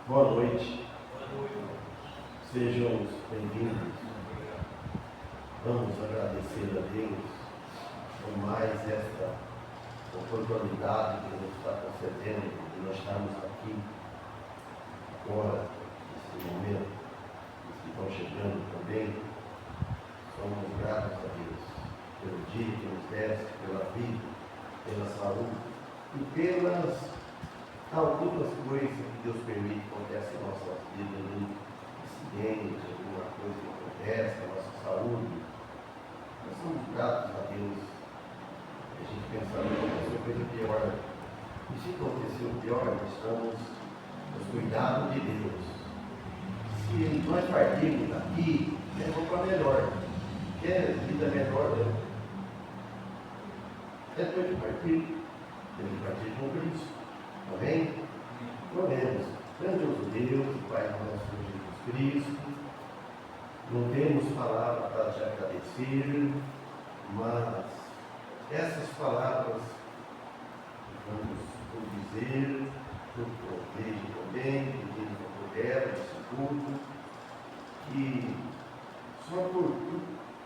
Boa noite. Sejam bem-vindos. Vamos agradecer a Deus por mais esta oportunidade que nos está concedendo de nós estarmos aqui agora, nesse momento, os que estão chegando também. Somos gratos a Deus pelo dia que nos deste, pela vida, pela saúde e pelas algumas coisas que Deus permite que aconteçam em nossas vidas, um acidente, alguma coisa que acontece na nossa saúde. Nós somos gratos a Deus. A gente pensando que aconteceu coisa pior. E se aconteceu pior, nós estamos nos cuidados de Deus. Se nós partirmos daqui, vamos para melhor. Quer vida melhor, né? Depois de partir, temos que partir com Cristo. Amém? Oremos. Grandioso Deus, Pai nosso Jesus Cristo, não temos palavras para te agradecer, mas essas palavras que vamos dizer, no proveito também, pedindo por ela, nesse culto, que só por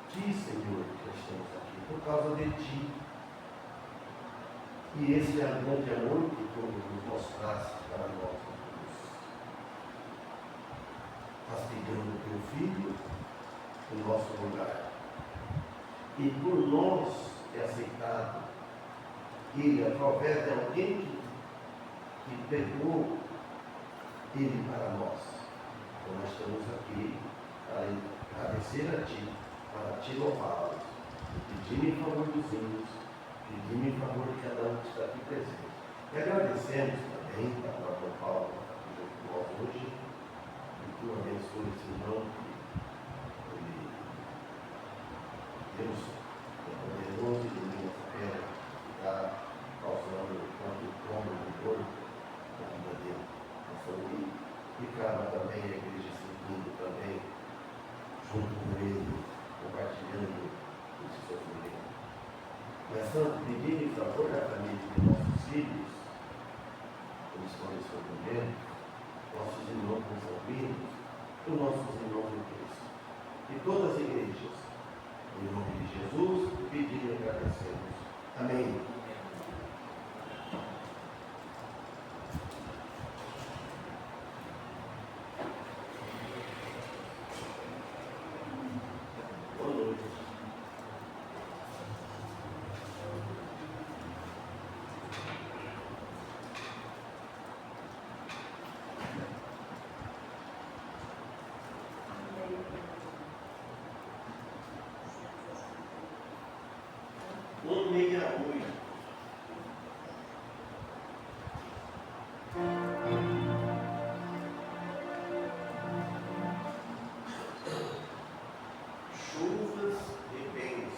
ti, Senhor, que estamos aqui, por causa de ti. E esse é o grande amor que tu nos mostraste para nós. Castigando o teu Filho em nosso lugar. E por nós é aceitado ele através de alguém que pegou ele para nós. Então nós estamos aqui para agradecer a ti, para te louvar, pedir em favor dos índios, pedir em favor de cada um que está aqui presente. E agradecemos também para o Dr. Paulo que está aqui junto com nós hoje. Que tu abençoe esse irmão que Deus é poderoso e ilumina essa pedra que está causando tanto tombo e dor na vida dele, na saúde. E cabe também a igreja seguindo também, junto com ele, compartilhando esse sofrimento. Mas Santo, pedir em favor da família de nossos filhos, eles estão nesse sofrimento, nossos irmãos consanguíneos e nossos irmãos em Cristo. E todas as igrejas, em nome de Jesus, pedimos e agradecemos. Amém. Boa noite. Chuvas e bens.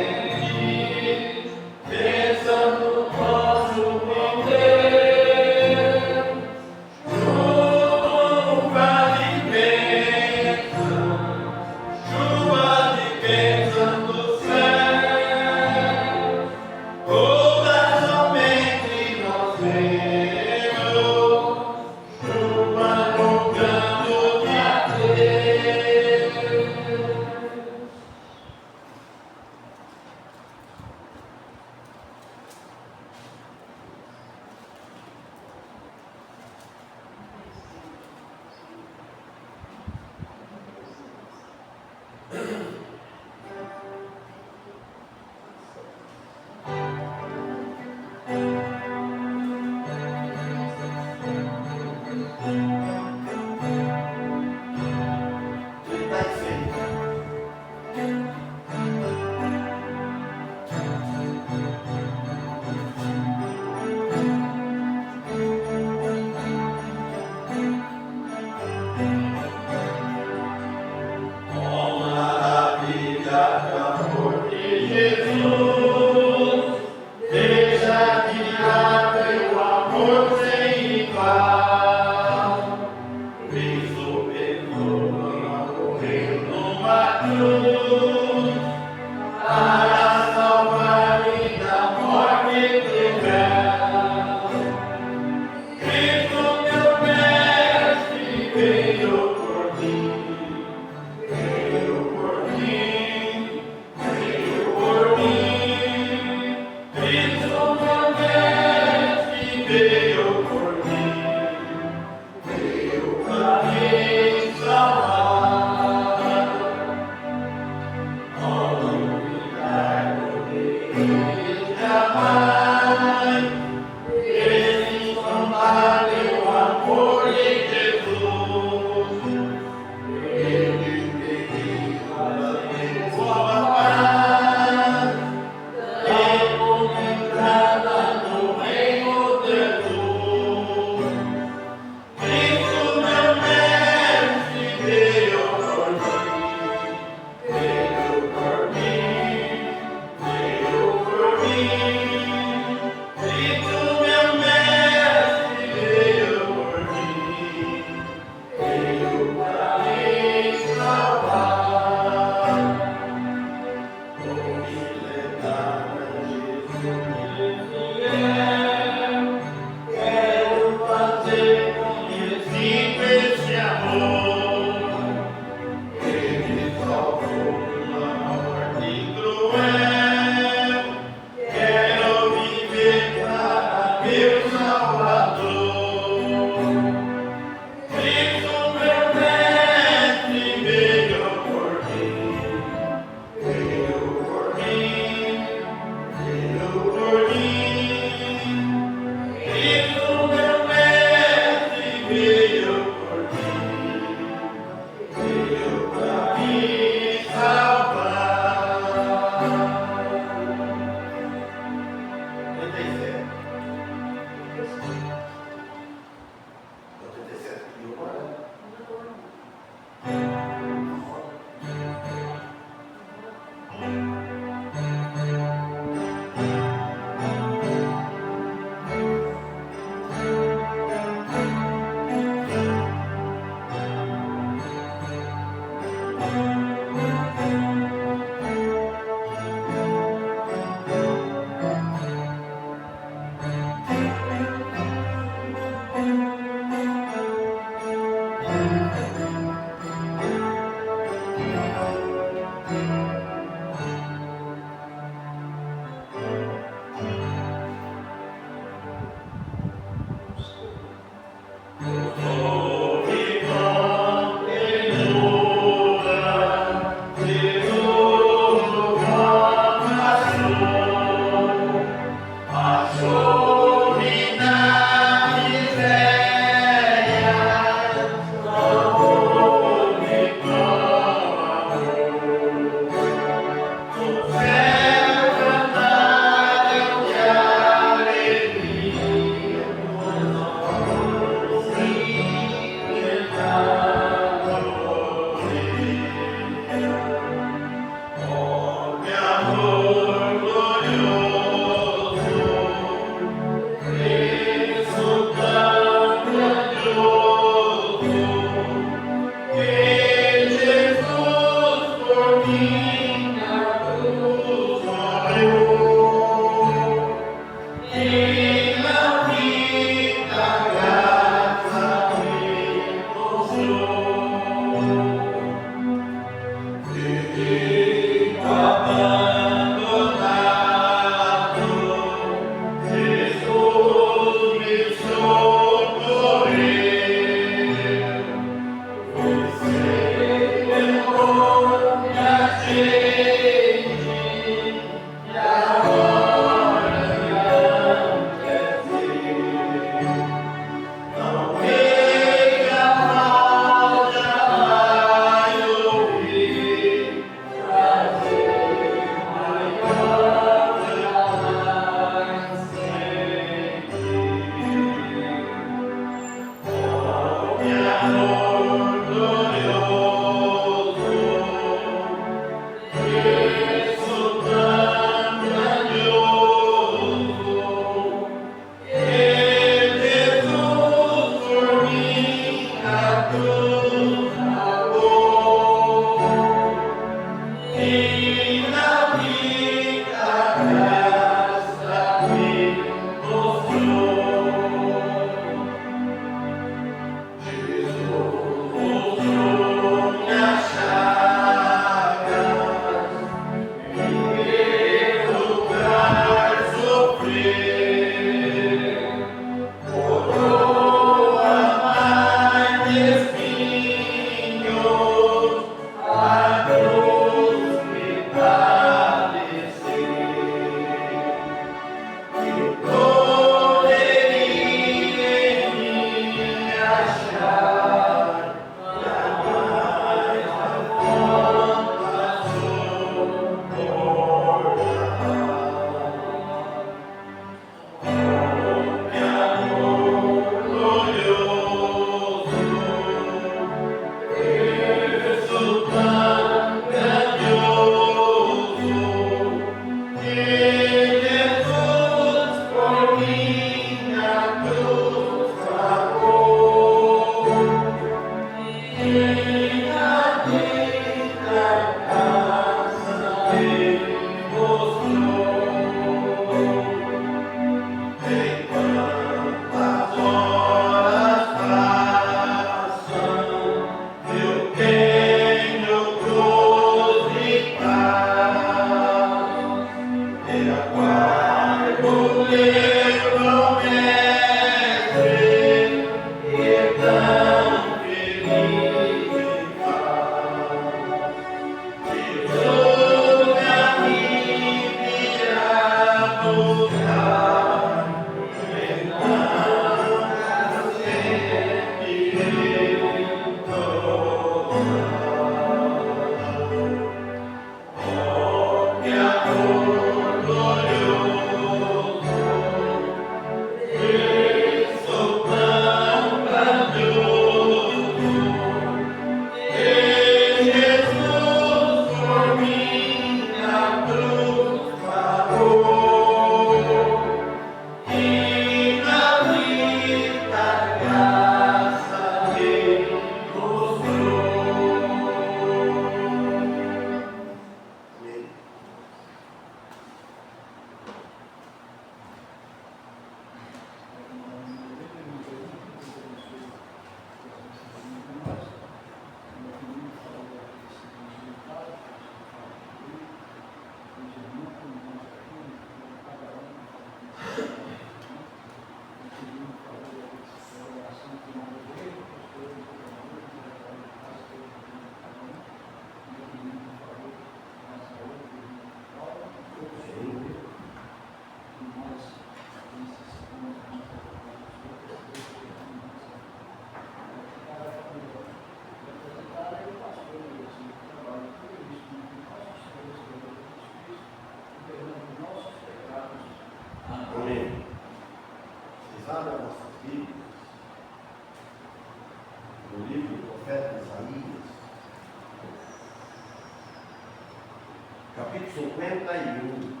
capítulo 51.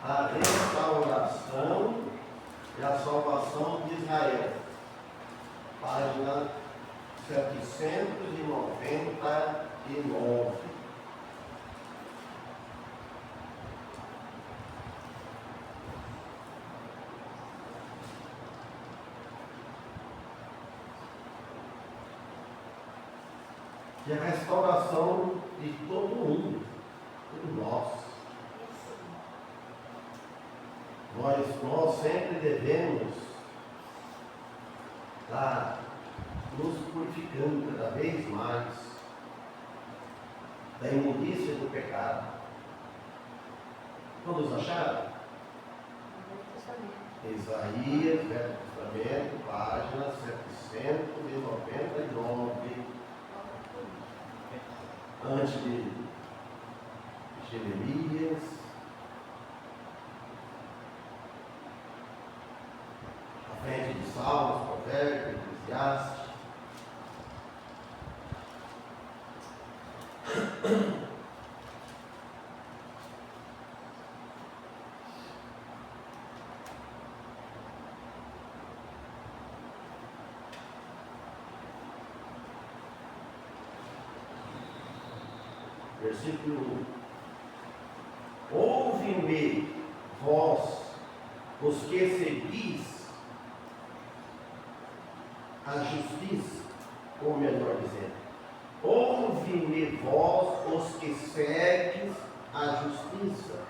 A restauração e a salvação de Israel. Página 799. E a restauração de todo mundo, de nós. Nós sempre devemos estar nos purificando cada vez mais da imundícia do pecado. Todos acharam? Isaías, Velho Testamento, página 799. Antes de Jeremias, à frente de Salmos, Provérbios, Eclesiastes. Versículo 1. Ouve-me, vós, os que seguis a justiça, ou melhor dizendo, ouve-me, vós, os que segues a justiça,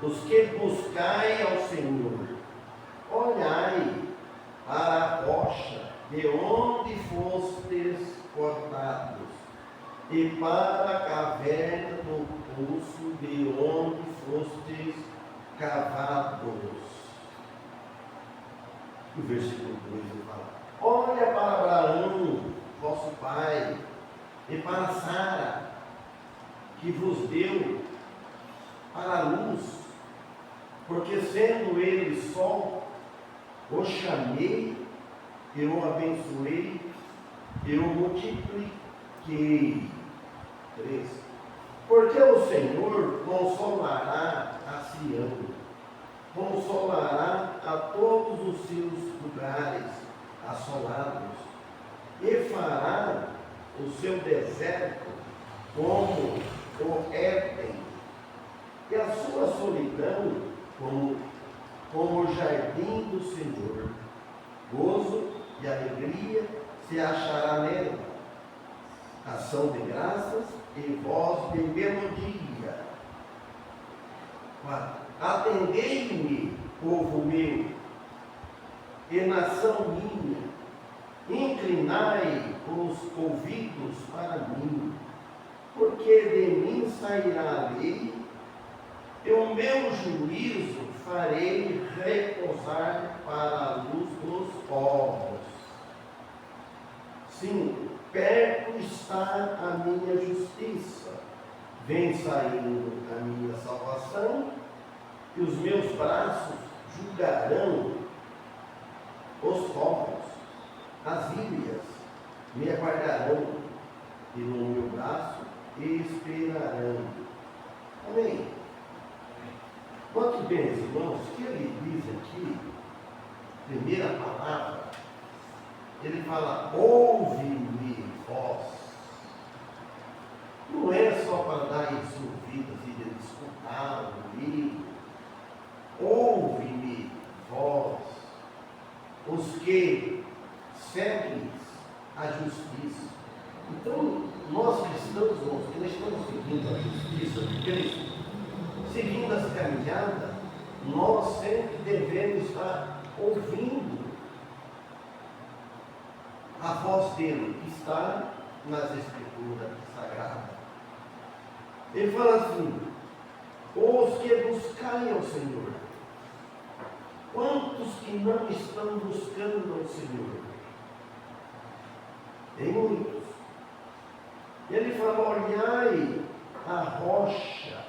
os que buscai ao Senhor, olhai para a rocha de onde fostes cortados, e para a caverna do poço de onde fostes cavados. O versículo 2 ele fala: olha para Abraão, vosso pai, e para Sara, que vos deu para a luz, porque sendo ele só, o chamei, eu o abençoei, eu o multipliquei. 3. Porque o Senhor consolará a Sião, consolará a todos os seus lugares assolados, e fará o seu deserto como o Éden, e a sua solidão como o jardim do Senhor. Gozo e alegria se achará nela, ação de graças e voz de melodia. 4. Atendei-me, povo meu, e nação minha, inclinai os ouvidos para mim, porque de mim sairá a lei, e o meu juízo farei repousar para a luz dos povos. 5. Perto está a minha justiça, vem saindo a minha salvação, e os meus braços julgarão os povos, as ilhas me aguardarão, e no meu braço esperarão. Amém. Quanto bem, irmãos, que ele diz aqui, primeira palavra, ele fala: ouve-me, vós. Não é só para dar isso ouvidos e de escutar o livro. Ouve-me, vós, os que seguem a justiça. Então, nós cristãos, irmãos, que nós estamos seguindo a justiça de Cristo, seguindo essa caminhada, nós sempre devemos estar ouvindo a voz dele, que está nas Escrituras Sagradas. Ele fala assim: os que buscai ao Senhor. Quantos que não estão buscando ao Senhor? Tem muitos. Ele fala: olhai a rocha,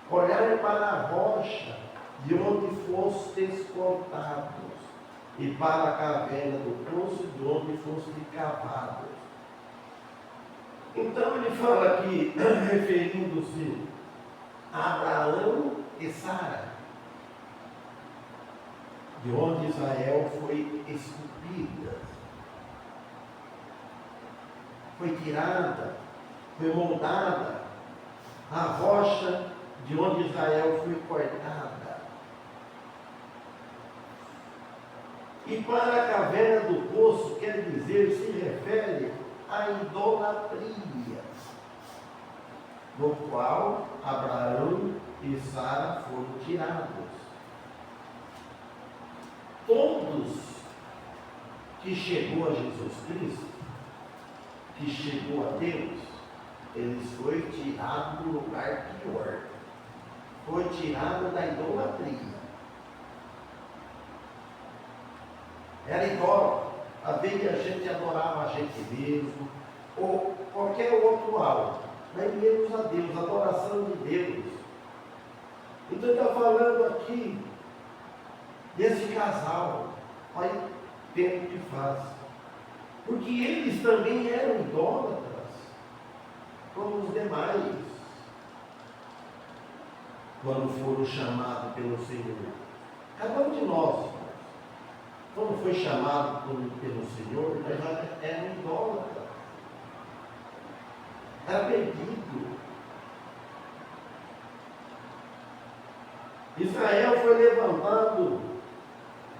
olhai para a rocha de onde fostes cortados, e para a caverna do poço de onde fostes cavados. Então ele fala aqui, referindo-se a Abraão e Sara, de onde Israel foi esculpida, foi tirada, foi moldada, a rocha de onde Israel foi cortada. E para a caverna do poço, quer dizer, se refere à idolatria, do qual Abraão e Sara foram tirados. Todos que chegou a Jesus Cristo, que chegou a Deus, eles foram tirados do lugar pior, foi tirado da idolatria. Era idólatra. Havia a gente adorava a gente mesmo, ou qualquer outro algo, mas menos a Deus, adoração de Deus. Então ele está falando aqui desse casal, olha o tempo que faz. Porque eles também eram idólatras, como os demais, quando foram chamados pelo Senhor. Cada um de nós, quando foi chamado pelo Senhor, nós já era idólatra, era perdido. Israel foi levantado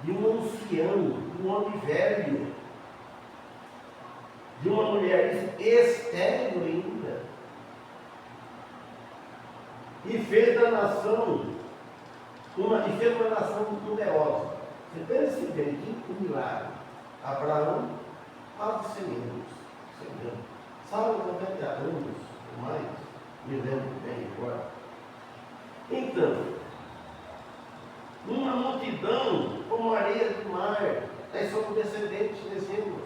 de um ancião, de um homem velho, de uma mulher estéril ainda, e fez da nação uma nação numerosa. Você pensa bem, que milagre. Abraão, quase 100 anos. Sara, 90 anos, ou mais, me lembro bem agora. Então, uma multidão como a areia do mar, nós somos descendentes, descemos.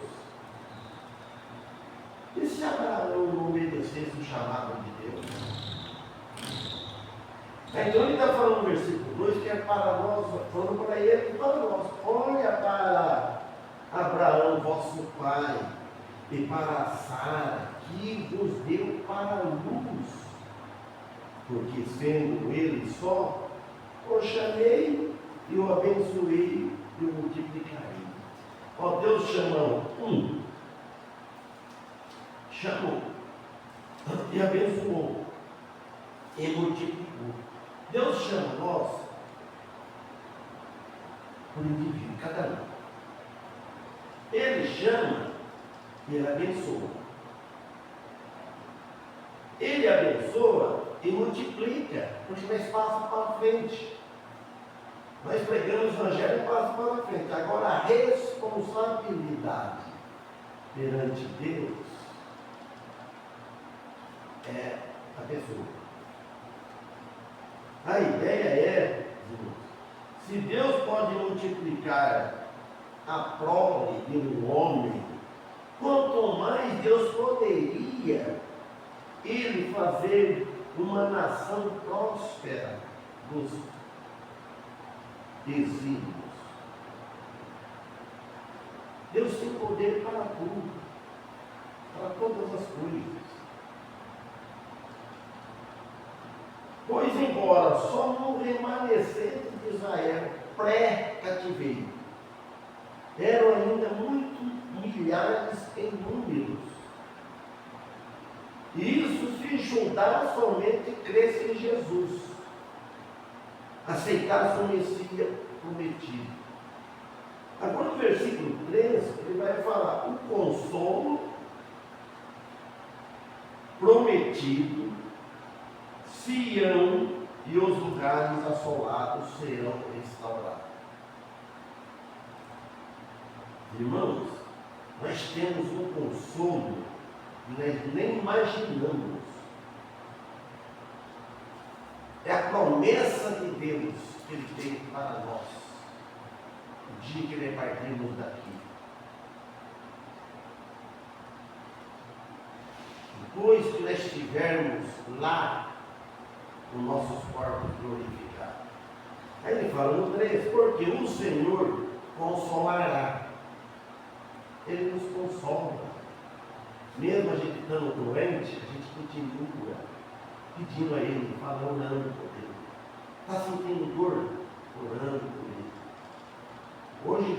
E se Abraão não obedecesse o chamado de Deus? Então ele está falando no versículo 2 que é para nós, falando para ele e para nós. Olha para Abraão, vosso pai, e para Sara, que vos deu para a luz, porque sendo ele só, o chamei e o abençoei e o multiplicarei. Ó, Deus chamou chamou e abençoou e multiplicou. Deus chama nós por indivíduo, cada um. Ele chama e ele abençoa. Ele abençoa e multiplica, porque nós passamos para frente. Nós pregamos o Evangelho e passamos para frente. Agora a responsabilidade perante Deus é a pessoa. A ideia é, se Deus pode multiplicar a prole de um homem, quanto mais Deus poderia ele fazer uma nação próspera dos exílios. Deus tem poder para tudo, para todas as coisas. Pois, embora só um remanescente de Israel pré-cativeiro, eram ainda milhares em números. E isso se juntar somente cresce em Jesus, aceitar o Messias prometido. Agora no versículo 3, ele vai falar o consolo prometido, Sião e os lugares assolados serão restaurados. Irmãos, nós temos um consolo que nós nem imaginamos. É a promessa de Deus que Ele tem para nós, o dia que Ele partirmos daqui. Depois que nós estivermos lá, os nossos corpos glorificados. Aí ele fala no 3, porque o Senhor consolará. Ele nos consola. Mesmo mesmo a gente estando doente, a gente continua pedindo a Ele, falando, orando por Ele. Está sentindo dor? Orando por Ele. Hoje,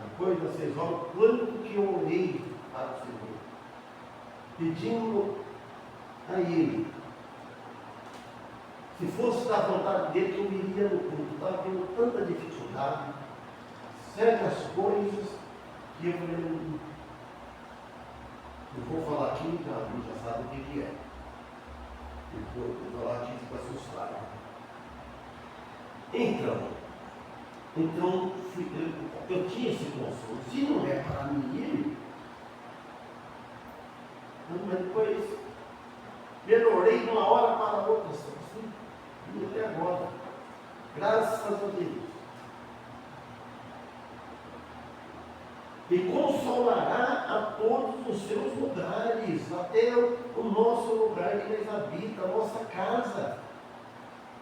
depois vocês vão, quanto que eu orei para o Senhor, pedindo a Ele. Se fosse da vontade dele, eu iria no culto. Estava tendo tanta dificuldade, certas coisas, que eu falei, não vou falar aqui, já sabe o que é. Eu vou falar aqui para assustar. Então eu tinha esse consolo. Se não é para mim ir, mas depois melhorei de uma hora para outra, assim, e até agora. Graças a Deus. E consolará a todos os seus lugares, até o nosso lugar que nós habita, a nossa casa,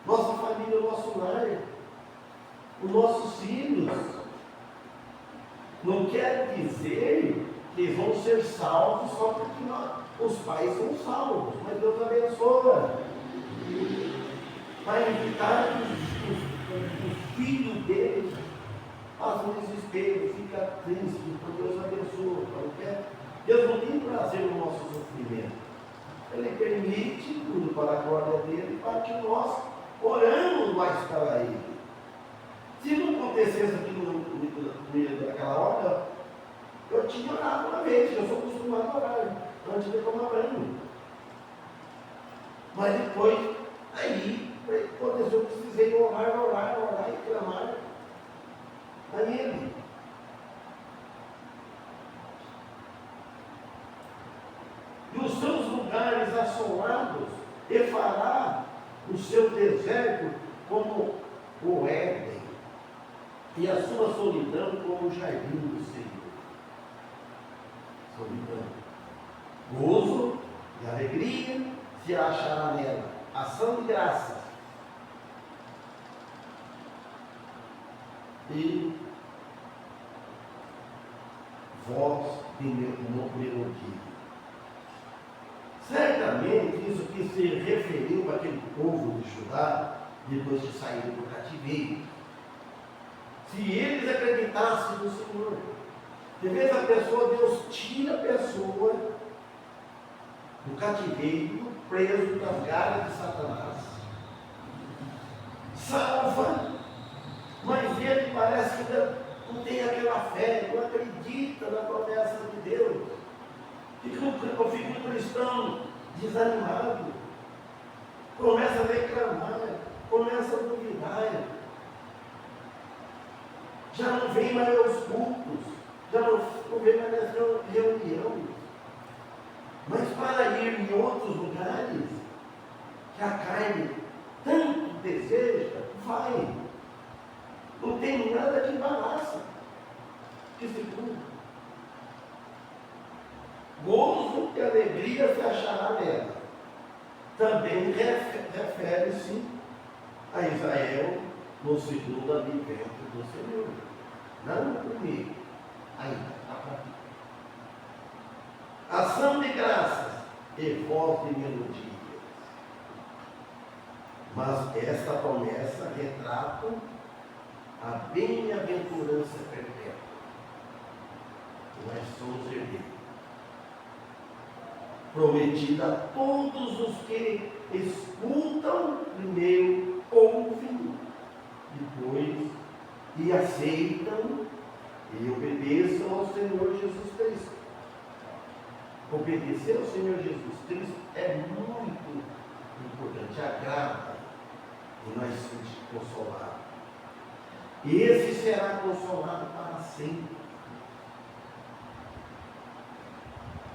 nossa família, o nosso lar, os nossos filhos. Não quer dizer que eles vão ser salvos só porque os pais são salvos, mas Deus abençoa. Vai evitar que o filho dele passa um desespero, fica triste, porque Deus abençoa. Deus não tem prazer no nosso sofrimento. Ele permite tudo para a glória dele, para que nós oramos mais para ele. Se não acontecesse aquilo naquela hora, eu tinha orado uma vez, eu sou acostumado a orar, antes de tomar banho. Mas depois, aí, aconteceu, eu precisei orar e clamar a Ele. E os seus lugares assolados, e fará o seu deserto como o Éden, e a sua solidão como o jardim do Senhor. Solidão. Gozo e alegria se achará nela. Ação de graças. E voz de melodia. Certamente isso que se referiu àquele povo de Judá depois de sair do cativeiro. Se eles acreditassem no Senhor, de vez a pessoa, Deus tira a pessoa do cativeiro, preso das garras de Satanás, salva, mas ele parece que não tem aquela fé, não acredita na promessa de Deus. Fica um cristão desanimado, começa a reclamar, começa a duvidar, já não vem mais aos cultos, já não vem mais nas reuniões. Mas para ir em outros lugares, que a carne tanto deseja, vai. Não tem nada que embaraça, que segura. Gozo e alegria se achará nela. Também refere-se a Israel no segundo advento do Senhor. Não no primeiro, ainda, a partir. Ação de graças e voz de melodias. Mas esta promessa retrata a bem-aventurança perpétua. Nós somos herdeiros. Prometida a todos os que escutam primeiro, ouvem, depois, e aceitam e obedeçam ao Senhor Jesus Cristo. Obedecer ao Senhor Jesus Cristo é muito importante, agrada, e nós somos consolados. E esse será consolado para sempre.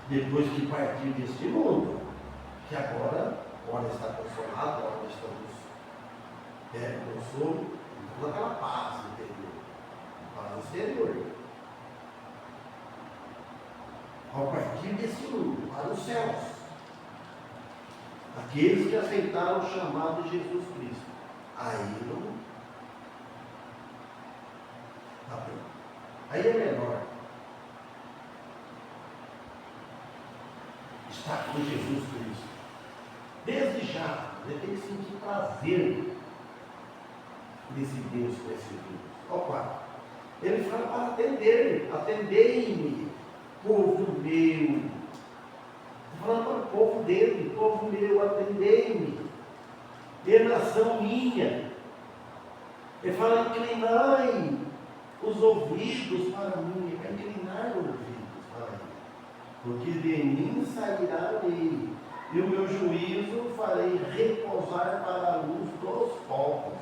Depois que partir deste mundo, que agora está consolado, ora estamos consolo, com aquela paz interior, paz exterior. Ao partir desse mundo, para os céus, aqueles que aceitaram o chamado de Jesus Cristo, aí não. Aí é menor. estar com Jesus Cristo. Desde já, você tem que sentir prazer nesse Deus com esse Deus. Olha o 4. Ele fala para atender, atendei-me, povo meu. Está falando para o povo dele, povo meu, atendei-me, e nação minha. Ele fala, inclinai os ouvidos para mim, é inclinar os ouvidos para mim, porque de mim sairá lei, e o meu juízo farei repousar para a luz dos povos.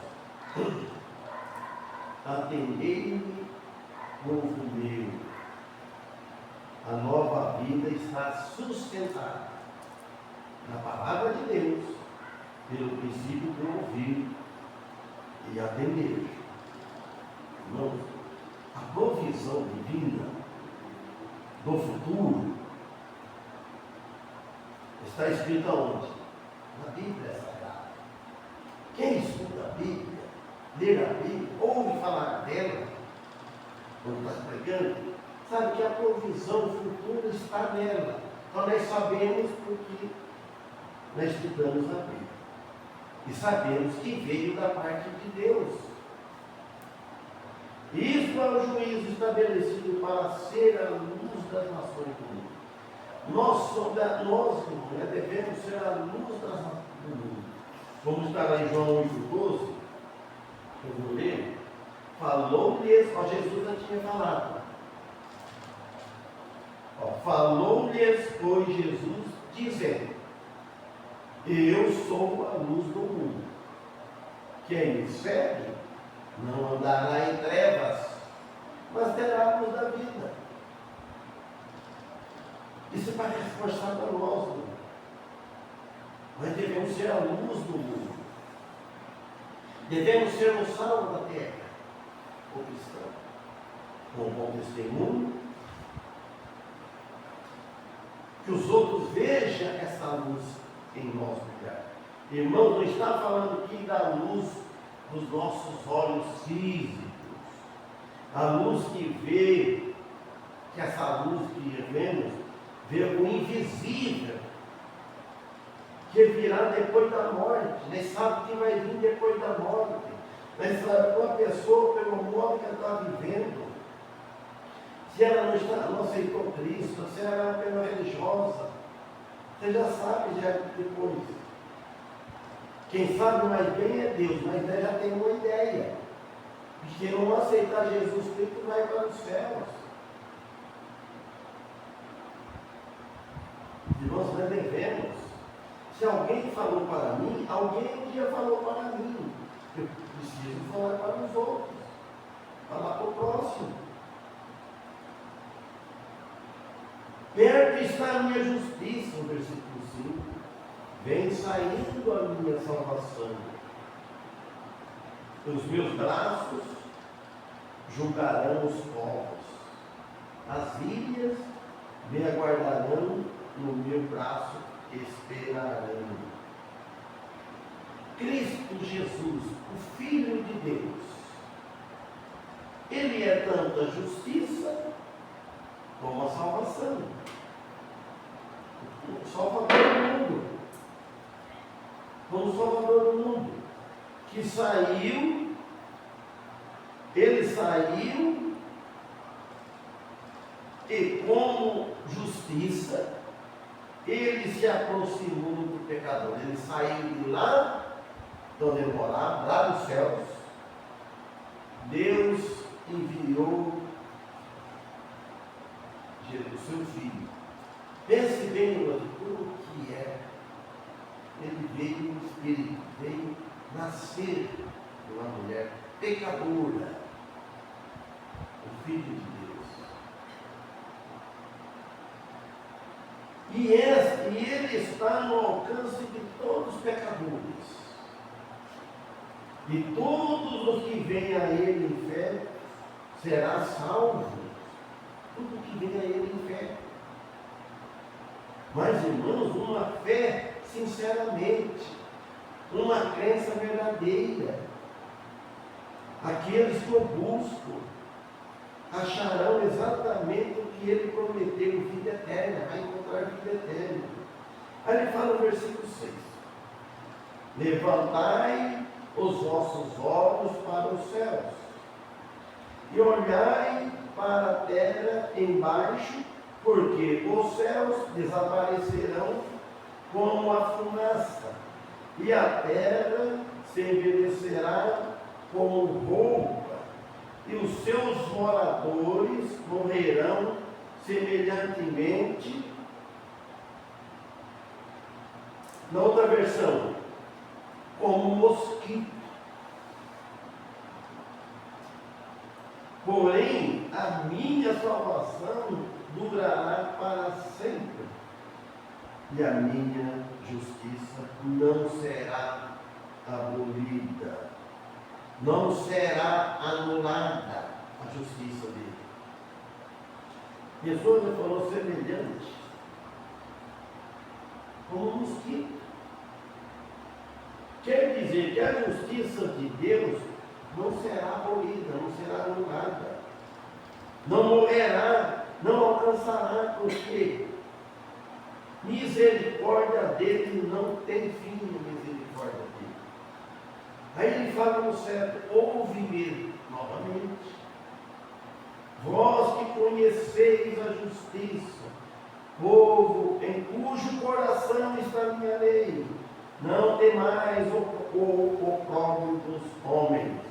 Atendei-me, povo meu. A nova vida está sustentada na palavra de Deus, pelo princípio de ouvir e atender. Irmãos, a provisão divina do futuro está escrita onde? Na Bíblia Sagrada. Quem estuda a Bíblia, lê a Bíblia, ouve falar dela, quando está pregando, sabe que a provisão futura está nela. Então nós sabemos porque nós estudamos a Bíblia. E sabemos que veio da parte de Deus. Isso é o juízo estabelecido para ser a luz das nações do mundo. Nós devemos ser a luz das nações do mundo. Vamos estar lá em João 8,12. Eu vou ler. Falou-lhes, Jesus já tinha falado. Falou-lhes, pois, Jesus, dizendo: eu sou a luz do mundo. Quem me segue não andará em trevas, mas terá a luz da vida. Isso é para reforçar para nós, irmão. Nós devemos ser a luz do mundo. Devemos ser o sal da terra, o cristão, com um bom testemunho, que os outros vejam essa luz em nós brilhar. Irmão, não está falando aqui da luz dos nossos olhos físicos, a luz que vê, que essa luz que vemos, vê o invisível, que virá depois da morte. Nem sabe que vai vir depois da morte. Mas sabe que uma pessoa, pelo modo que ela está vivendo, se ela não aceitou Cristo, se ela é uma pessoa religiosa, você já sabe, já depois. Quem sabe mais bem é Deus, mas nós já temos uma ideia. De que não aceitar Jesus Cristo vai para os céus. Irmãos, nós devemos. Se alguém falou para mim, alguém um dia falou para mim. Eu preciso falar para os outros. Falar para o próximo. Perto está a minha justiça, no versículo 5. Vem saindo a minha salvação. Os meus braços julgarão os povos. As ilhas me aguardarão, no meu braço esperarão. Cristo Jesus, o Filho de Deus, Ele é tanto a justiça como a salvação. O Salvador do mundo. Como o Salvador do mundo. Que saiu, Ele saiu e como justiça, Ele se aproximou do pecador. Ele saiu de lá, de onde ele morava, lá dos céus. Deus enviou o seu Filho. Pense bem, irmão, tudo o que é. Ele veio no Espírito, veio nascer de uma mulher pecadora, o Filho de Deus. E Ele está no alcance de todos os pecadores. E todos os que vêm a Ele em fé será salvo. Tudo que vem a Ele em fé. Mas, irmãos, uma fé sinceramente, uma crença verdadeira. Aqueles que o buscam acharão exatamente o que Ele prometeu, vida eterna, vai encontrar vida eterna. Aí ele fala no versículo 6: levantai os vossos olhos para os céus, e olhai para a terra embaixo, porque os céus desaparecerão como a fumaça, e a terra se envelhecerá como roupa, e os seus moradores morrerão semelhantemente. Na outra versão, como mosquito. Porém, a minha salvação durará para sempre, e a minha justiça não será abolida, não será anulada a justiça dele. Jesus já falou semelhante, como um mosquito. Quer dizer que a justiça de Deus não será abolida, não será anulada, não morrerá, não alcançará, porque misericórdia dele não tem fim, misericórdia dele. Aí ele fala no certo: ouve-me novamente, vós que conheceis a justiça, povo em cujo coração está a minha lei, não temais o opróbrio dos homens,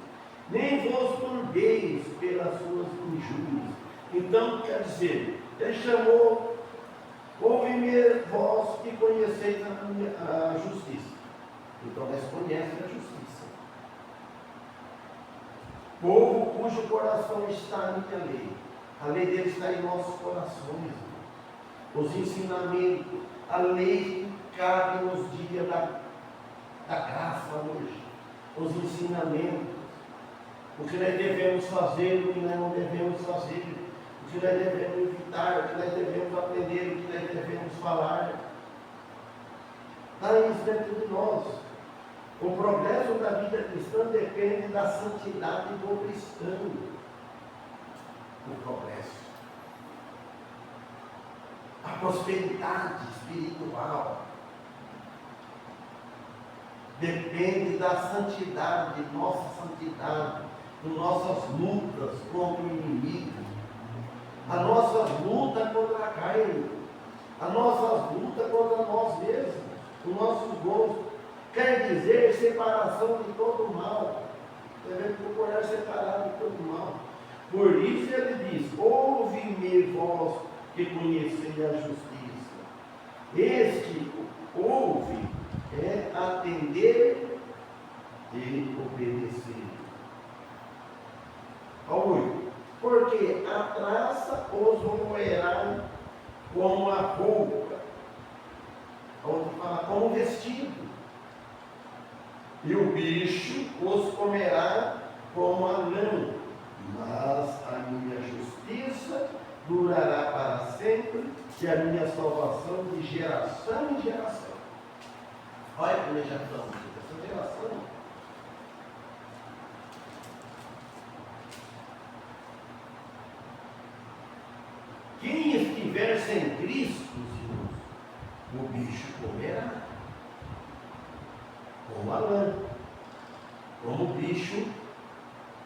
nem vos turbeis pelas suas injúrias. Então, quer dizer, ele chamou: ouve-me vós que conheceis a justiça. Então, eles conhecem a justiça. Povo cujo coração está na minha lei. A lei dele está em nossos corações. Os ensinamentos, a lei que cabe nos dias da graça hoje. Os ensinamentos, o que nós devemos fazer, o que nós não devemos fazer, o que nós devemos evitar, o que nós devemos aprender, o que nós devemos falar. Está isso dentro de nós. O progresso da vida cristã depende da santidade do cristão. O progresso. A prosperidade espiritual depende da santidade, nossa santidade, de nossas lutas contra o inimigo, a nossa luta contra a carne, a nossa luta contra nós mesmos, os nossos gostos. Quer dizer separação de todo o mal. Devemos procurar separar de todo o mal. Por isso ele diz: ouve-me vós que conheceis a justiça. Este ouve é atender e obedecer. Ao 8. Porque a traça os roerá como a roupa, como vestido. E o bicho os comerá como a lã, mas a minha justiça durará para sempre, e a minha salvação de geração em geração. Olha como já estamos essa geração. Quem estiver sem Cristo, o bicho comerá. Como a lã, como o bicho.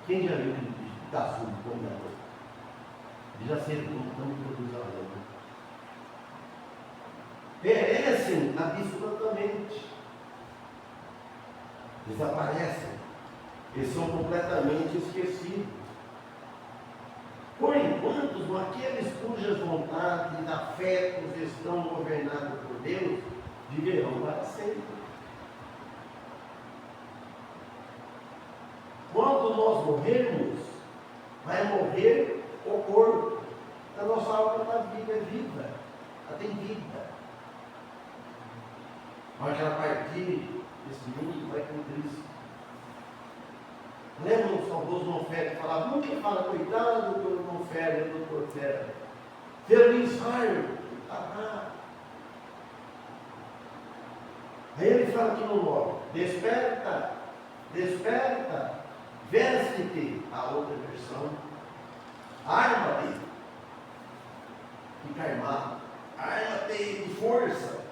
Quem já viu aquele bicho que está azul, como a lã? Já sei como produz a lã. Perecem absolutamente, desaparecem, eles são completamente esquecidos. Por enquanto, aqueles cujas vontades e afetos estão governados por Deus, viverão para sempre. Quando nós morrermos, vai morrer o corpo. A nossa alma está viva, é viva. Ela tem vida. Mas ela partir desse mundo vai com Cristo. Lembra o saudoso Monfere que falava: nunca fala, coitado do Monfere, do doutor Fera. Feliz raio. Aí ele fala que não morre. Desperta, desperta. Veste-te, a outra versão, arma-te, fica armado, arma-te de força,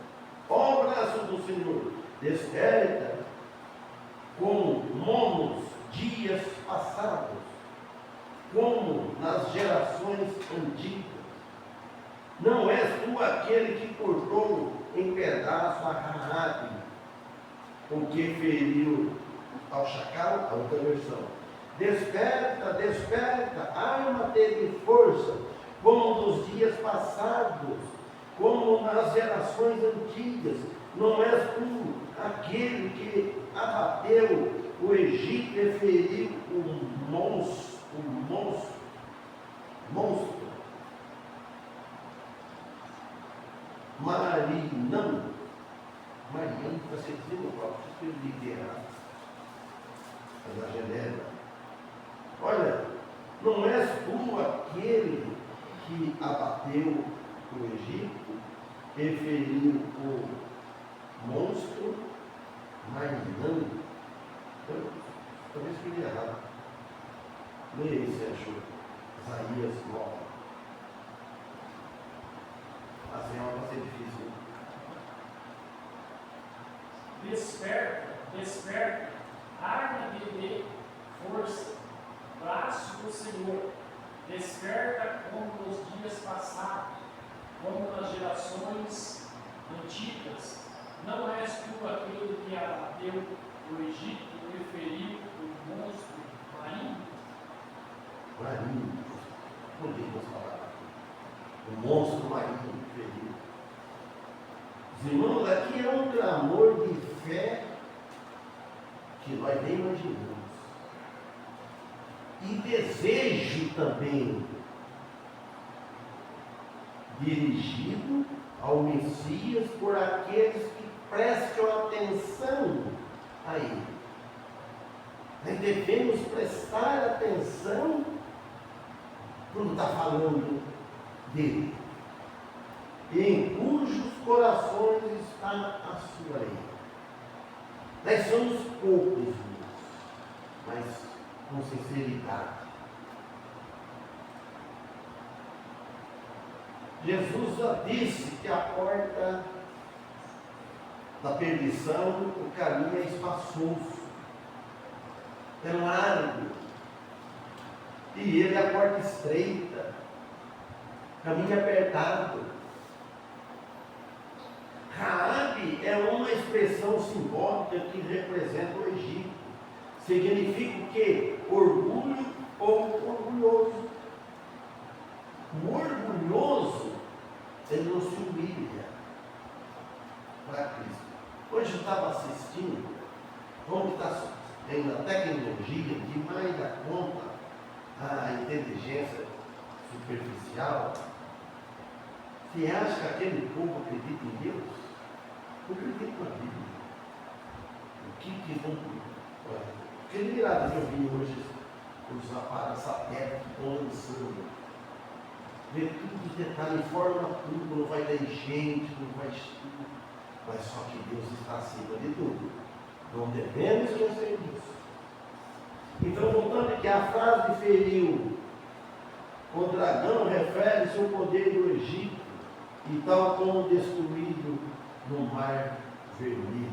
Ó braço do Senhor, desperta como nos dias passados, como nas gerações antigas. Não és tu aquele que cortou em pedaço a Raabe, o que feriu ao chacal? A outra versão. Desperta, desperta, arma-te de força, como nos dias passados, como nas gerações antigas. Não és tu aquele que abateu o Egito e feriu o monstro. Marinan, está sentindo o próprio espírito de errado. Na Genebra. Olha, não és tu aquele que abateu o Egito e feriu o monstro Marinan? Talvez escrevi errado. Leia aí, se achou. Isaías 9. Assim vai ser difícil. Desperta, desperta, arma-te de força, braço do Senhor, desperta como nos dias passados, como nas gerações antigas. Não és tu aquele que abateu o Egito e feriu o monstro marinho? Marinho, podemos falar aqui. O monstro marinho feriu. Os irmãos, aqui é um clamor de fé que nós nem imaginamos. E desejo também dirigido ao Messias por aqueles que prestam atenção a Ele. Nós devemos prestar atenção quando está falando dele, em cujos corações está a sua lei. Nós somos poucos, mas com sinceridade. Jesus já disse que a porta da perdição, o caminho é espaçoso, é largo, e ele é a porta estreita, caminho apertado. Raabe é uma expressão simbólica que representa o Egito. Significa o quê? Orgulho ou orgulhoso. O orgulhoso, ele não se humilha para Cristo. Hoje eu estava assistindo como está tendo a tecnologia demais da conta, a inteligência superficial. Você acha que aquele povo acredita em Deus? Não acredita na Bíblia. O que vão... Que mirada que eu vi hoje, os aparatos satélites que estão lançando. Vê tudo de detalhe, informa tudo, não vai dar enchente, não vai estudo. Mas só que Deus está acima de tudo. Não devemos esquecer disso. Então, voltando aqui, a frase feriu o dragão refere-se ao poder do Egito, e tal como destruído no mar vermelho.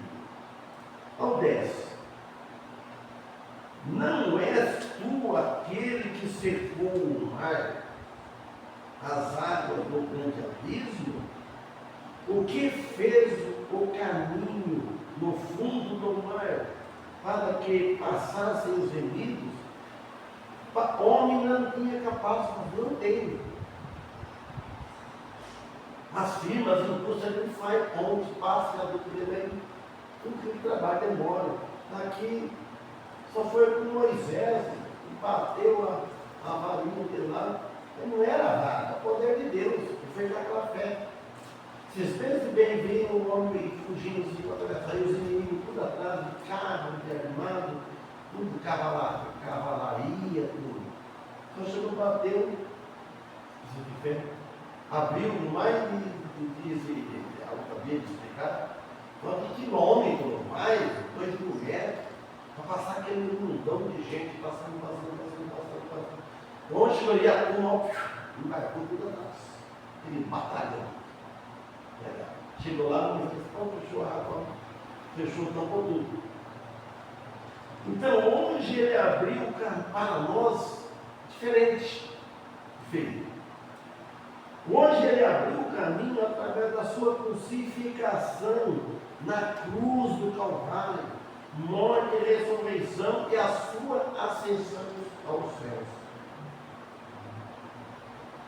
Ao 10. Não és tu aquele que secou o mar, as águas do grande abismo? O que fez o caminho no fundo do mar, para que passassem os remidos? Homem não tinha capacidade, não tem. As firmas, as indústrias não faz pontos, passa na doutrina, tudo que o trabalho demora. Aqui só foi com Moisés, que bateu a varinha dele lá. Ele não era vara, é o poder de Deus, que fez aquela fé. Vocês pensem bem, veio um homem fugindo assim para atravessar, e os inimigos tudo atrás, de carro, de armado, tudo, cavalaria, tudo. Então chegou, bateu, de fé, abriu mais de acabei de explicar, quantos quilômetros mais, depois de mulher, para passar aquele mundão de gente, passando. Onde chegaria a turma, embarcou tudo atrás, aquele batalhão. Chegou lá, mas fechou a água, fechou, tampou tudo. Então, hoje ele abriu para nós diferente, filho. Hoje ele abriu o caminho através da sua crucificação na cruz do Calvário, morte e ressurreição e a sua ascensão aos céus.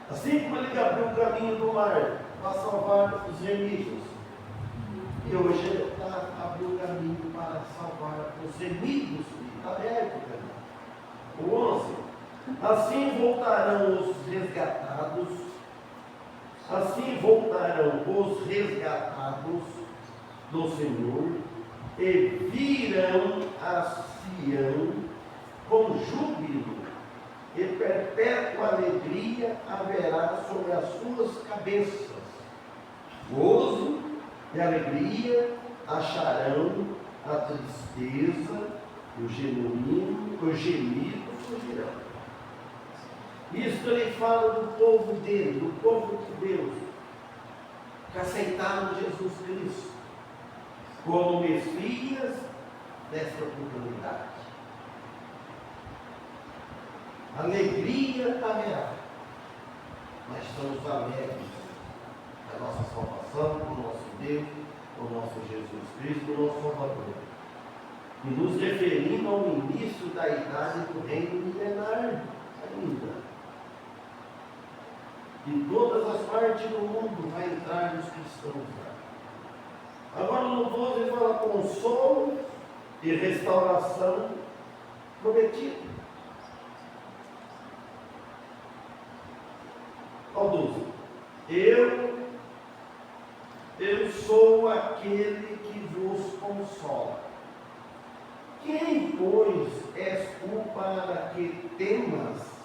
Assim como ele abriu o caminho do mar para salvar os remidos, e hoje ele abriu o caminho para salvar os remidos, está aberto o caminho. O 11. Assim voltarão os resgatados, do Senhor, e virão a Sião com júbilo, e perpétua alegria haverá sobre as suas cabeças. Gozo e alegria acharão, a tristeza e o gemido fugirão. Isto ele fala do povo dele, do povo de Deus, que aceitaram Jesus Cristo como Messias desta oportunidade. Alegria haverá, mas estamos alegres da nossa salvação, do nosso Deus, do nosso Jesus Cristo, do nosso Salvador. E nos referindo ao início da idade do reino milenar ainda. De todas as partes do mundo vai entrar os cristãos lá. Agora no 12 ele fala consolo e restauração prometido. Ao 12. Eu sou aquele que vos consola. Quem, pois, és tu para que temas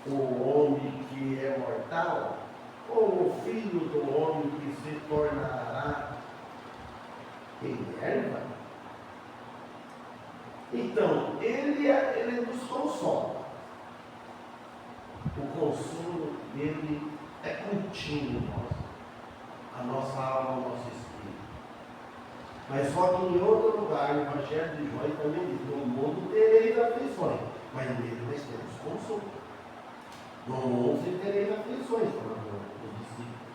o homem que é mortal, ou o filho do homem que se tornará em erva? Então, ele nos consola. O consolo dele é contínuo, a nossa alma, o nosso espírito. Mas só que em outro lugar, no Evangelho de João também diz: no mundo tereis aflições, mas nele nós temos consolo. No 11 tereis aflições, falando os discípulos.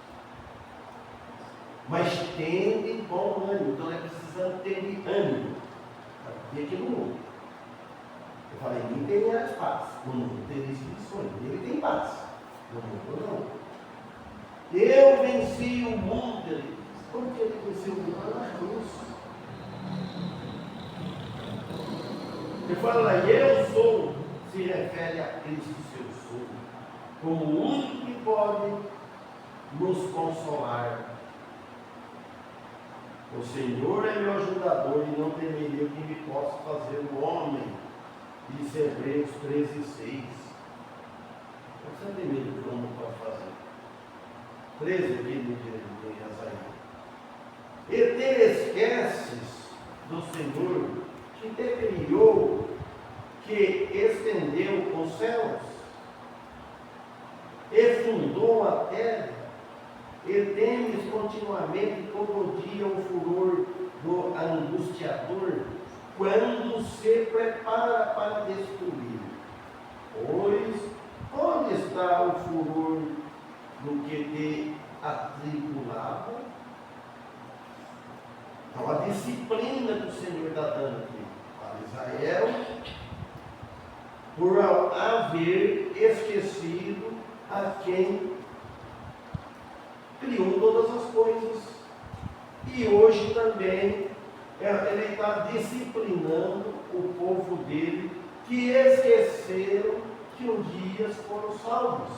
Mas tende bom ânimo, então é precisando ter ânimo. E aqui no mundo. Eu falei, nem terás paz. No mundo tereis aflições, ele tem paz. No mundo não. Eu venci o mundo, ele diz. Como que ele venceu o mundo? Na cruz. Ele fala, eu sou, se refere a Cristo, seu sou, como o único que pode nos consolar. O Senhor é meu ajudador e não temeria que me possa fazer o homem. Diz Hebreus 13:6. Não precisa ter medo do que o homem pode fazer. 13 aqui no Isaías. E te esqueces do Senhor que te criou, que estendeu os céus, e fundou a terra, e temes continuamente todo dia o furor do angustiador, quando se prepara para destruir. Pois onde está o furor do que te atribulava? Então a disciplina que o Senhor está dando aqui para Israel, por haver esquecido a quem criou todas as coisas. E hoje também ele está disciplinando o povo dele, que esqueceram que um dia foram salvos.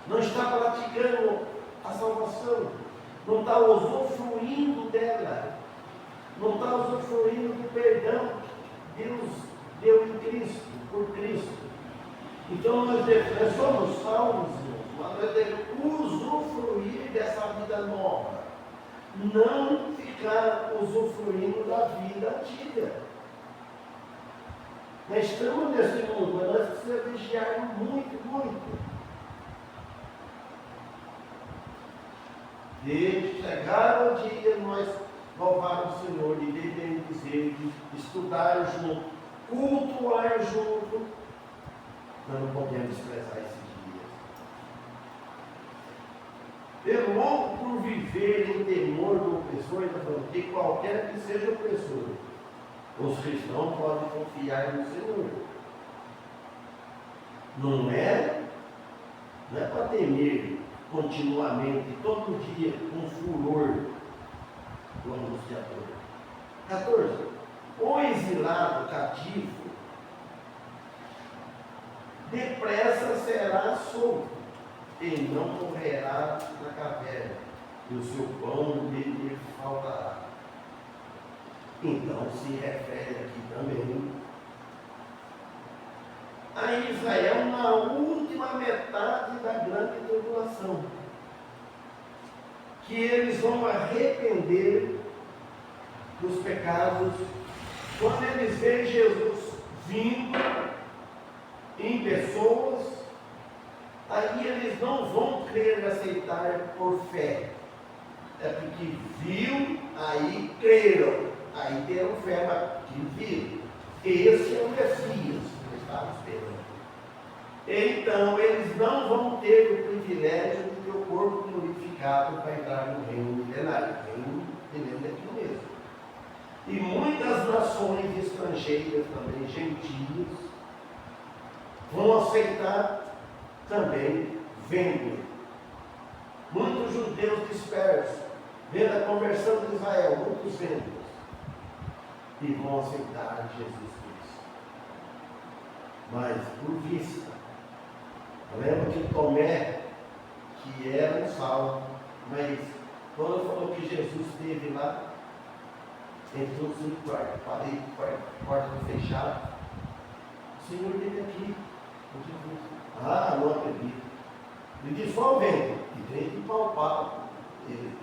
Não está praticando a salvação, não está usufruindo dela, não está usufruindo do perdão que Deus deu em Cristo, por Cristo. Então nós somos salvos, mas nós devemos usufruir dessa vida nova, não ficar usufruindo da vida antiga. Nós estamos nesse mundo, mas nós precisamos vigiar muito, muito. de chegar ao dia nós louvar o Senhor, de bendizer, de estudar junto, cultuar junto. Nós não podemos desprezar esses dias. Pelo longo por viver em temor do opressor, ele está falando que qualquer que seja o opressor, os cristãos podem confiar no Senhor. Não é para temer continuamente, todo dia, com furor do anunciador. 14. O exilado cativo depressa será solto e não morrerá na caverna, e o seu pão lhe faltará. Então se refere aqui também a Israel na última metade da grande tribulação, que eles vão arrepender dos pecados quando eles veem Jesus vindo em pessoas. Aí eles não vão crer e aceitar por fé, é porque viu, aí creram, aí deram fé, mas que viram. Esse é o Messias que eles estavam esperando. Então eles não vão ter o privilégio de ter o corpo glorificado para entrar no reino milenário. O reino milenário é aquilo mesmo. E muitas nações estrangeiras também, gentias, vão aceitar também vendo. Muitos judeus dispersos, vendo a conversão de Israel, muitos vendo, e vão aceitar Jesus Cristo. Mas por vista. Lembra que Tomé, que era um salvo, mas quando falou que Jesus esteve lá, entrou no quarto, parei, porta fechada, o Senhor esteve aqui. Ah, não acredito. Ele disse, só o vento, e tem que palpar ele.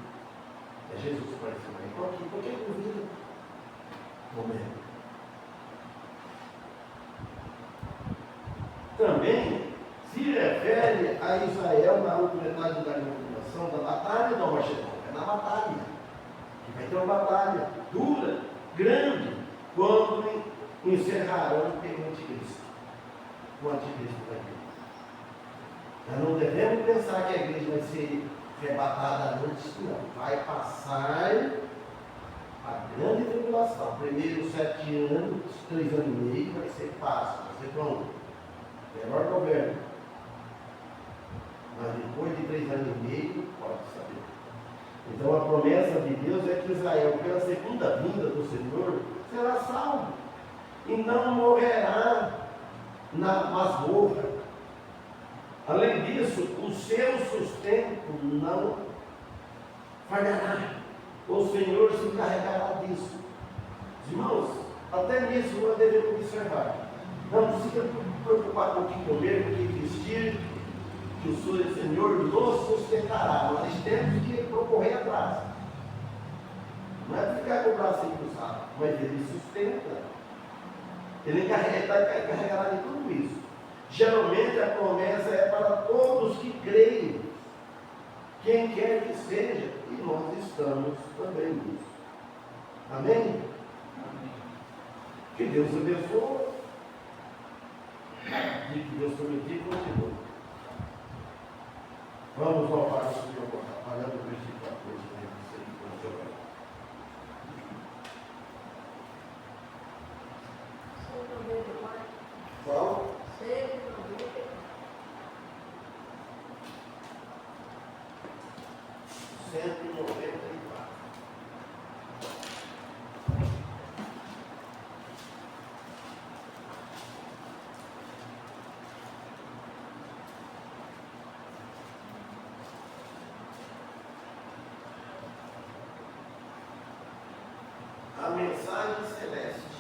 É Jesus que apareceu aí. Estou aqui, por que duvida? Tomé. Também se refere a Israel na última metade da tribulação, da batalha do Armagedon. É na batalha. Que vai ter uma batalha dura, grande, quando encerrarão pelo anticristo. O anticristo vai vir. Nós não devemos pensar que a igreja vai ser arrebatada antes, não. Vai passar a grande tribulação. Primeiro 7 anos, 3 anos e meio, vai ser paz, vai ser pronto. Melhor governo. Mas depois de 3 anos e meio, pode saber. Então a promessa de Deus é que Israel, pela segunda vinda do Senhor, será salvo. E não morrerá na masmorra. Além disso, o seu sustento não falhará. O Senhor se encarregará disso. Irmãos, até nisso nós devemos observar. Não precisa preocupar com o que comer, com o que vestir, que o Senhor nos sustentará. Nós temos que procorrer atrás. Não é ficar com o braço cruzado, mas ele sustenta. Ele carregará de tudo isso. Geralmente a promessa é para todos que creem, quem quer que seja, e nós estamos também nisso. Amém? Amém. Que Deus abençoe. E que Deus prometido continue. Vamos louvar o Senhor, trabalhando o versículo 14, né? Qual? 194. A mensagem celeste.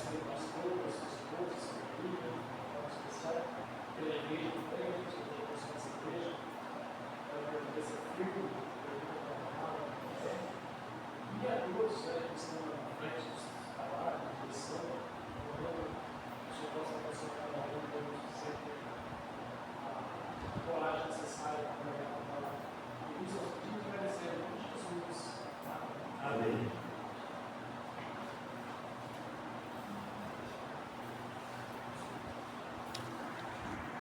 foi pastor, sua esposa, sua filha, de forma especial. Eu levei